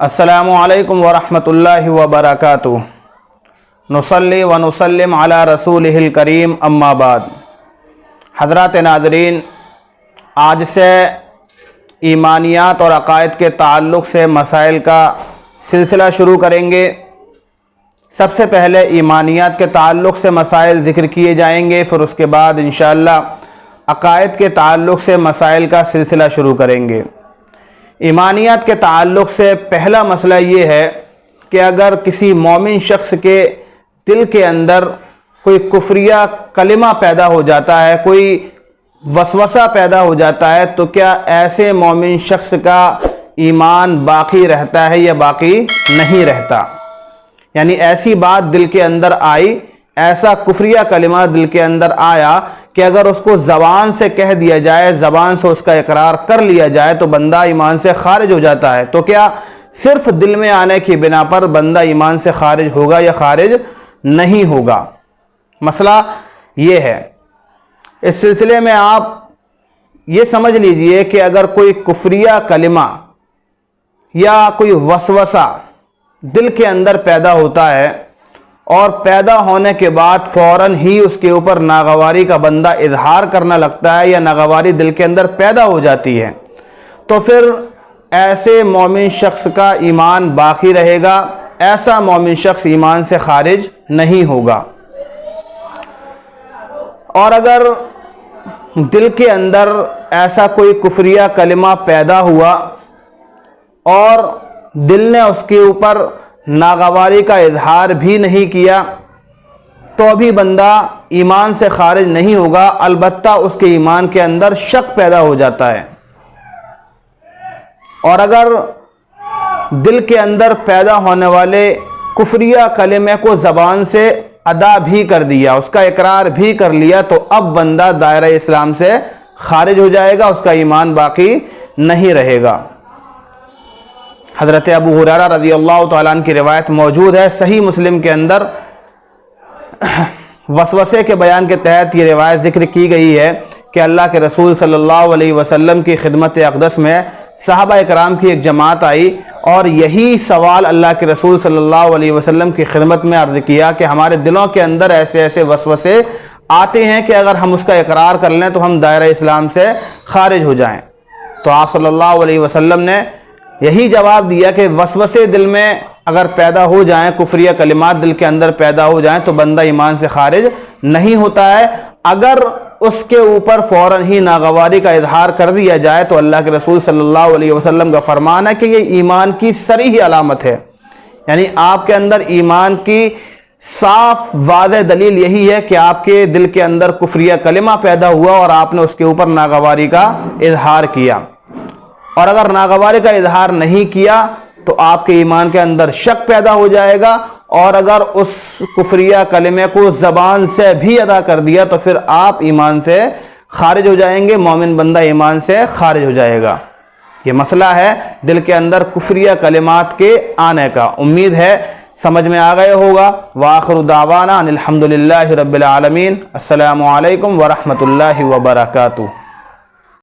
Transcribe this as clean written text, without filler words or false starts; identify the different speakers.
Speaker 1: अस्सलामु अलैकुम वरहमतुल्लाहि वबरकातुह। नुसल्ली व नुसल्लिम अला रसूलिहिल करीम अम्मा बाद। हज़रात नाज़रीन, आज से ईमानियात और अक़ायद के ताल्लुक़ से मसाइल का सिलसिला शुरू करेंगे। सबसे पहले ईमानियात के ताल्लुक़ से मसाइल ज़िक्र किए जाएंगे, फिर उसके बाद इंशाअल्लाह अक़ायद के ताल्लुक़ से मसाइल का सिलसिला शुरू करेंगे। ईमानियात के ताल्लुक़ से पहला मसला ये है कि अगर किसी मोमिन शख्स के दिल के अंदर कोई कुफ्रिया कलिमा पैदा हो जाता है, कोई वसवसा पैदा हो जाता है, तो क्या ऐसे मोमिन शख्स का ईमान बाकी रहता है या बाकी नहीं रहता। यानी ऐसी बात दिल के अंदर आई, ऐसा कुफ्रिया कलिमा दिल के अंदर आया कि अगर उसको ज़बान से कह दिया जाए, ज़बान से उसका इकरार कर लिया जाए तो बंदा ईमान से खारिज हो जाता है। तो क्या सिर्फ दिल में आने की बिना पर बंदा ईमान से खारिज होगा या खारिज नहीं होगा। मसला ये है। इस सिलसिले में आप ये समझ लीजिए कि अगर कोई कुफ्रिया कलिमा या कोई वसवसा दिल के अंदर पैदा होता है और पैदा होने के बाद फ़ौरन ही उसके ऊपर नागवारी का बंदा इजहार करना लगता है या नागवारी दिल के अंदर पैदा हो जाती है, तो फिर ऐसे मोमिन शख्स का ईमान बाकी रहेगा, ऐसा मोमिन शख्स ईमान से खारिज नहीं होगा। और अगर दिल के अंदर ऐसा कोई कुफ्रिया कलिमा पैदा हुआ और दिल ने उसके ऊपर नागवारी का इजहार भी नहीं किया, तो अभी बंदा ईमान से खारिज नहीं होगा, अलबत्ता उसके ईमान के अंदर शक पैदा हो जाता है। और अगर दिल के अंदर पैदा होने वाले कुफ्रिया कलिमे को ज़बान से अदा भी कर दिया, उसका इकरार भी कर लिया, तो अब बंदा दायरा इस्लाम से खारिज हो जाएगा, उसका ईमान बाकी नहीं रहेगा। हज़रत अबू हुरैरा रज़ियल्लाहु तआला अन्हु की रिवायत मौजूद है सही मुस्लिम के अंदर। वसवसे के बयान के तहत ये रिवायत ज़िक्र की गई है कि अल्लाह के रसूल सल्लल्लाहु अलैहि वसल्लम की खिदमत अक़दस में सहाबा इकराम की एक जमात आई और यही सवाल अल्लाह के रसूल सल्लल्लाहु अलैहि वसल्लम की खिदमत में अर्ज़ किया कि हमारे दिलों के अंदर ऐसे ऐसे वसवसे आते हैं कि अगर हम उसका इकरार कर लें तो हम दायरा इस्लाम से खारिज हो जाएं। तो आप सल्लल्लाहु अलैहि वसल्लम ने यही जवाब दिया कि वसवसे दिल में अगर पैदा हो जाएं, कुफ्रिया कलिमात दिल के अंदर पैदा हो जाएं, तो बंदा ईमान से खारिज नहीं होता है। अगर उसके ऊपर फ़ौरन ही नागवारी का इजहार कर दिया जाए तो अल्लाह के रसूल सल्लल्लाहु अलैहि वसल्लम का फरमान है कि ये ईमान की सरीह अलामत है। यानी आपके अंदर ईमान की साफ वाज़ेह दलील यही है कि आपके दिल के अंदर कुफ्रिया कलिमा पैदा हुआ और आपने उसके ऊपर नागवारी का इजहार किया। और अगर नागवारी का इजहार नहीं किया तो आपके ईमान के अंदर शक पैदा हो जाएगा, और अगर उस कुफ्रिया कलिमे को ज़बान से भी अदा कर दिया तो फिर आप ईमान से खारिज हो जाएंगे, मोमिन बंदा ईमान से खारिज हो जाएगा। ये मसला है दिल के अंदर कुफ्रिया कलिमात के आने का। उम्मीद है समझ में आ गए होगा। वाखिरु दावाना अनिल हम्दुलिल्लाहि रब्बिल आलमीन। अस्सलामु अलैकुम वरहमतुल्लाहि वबरकातुहू।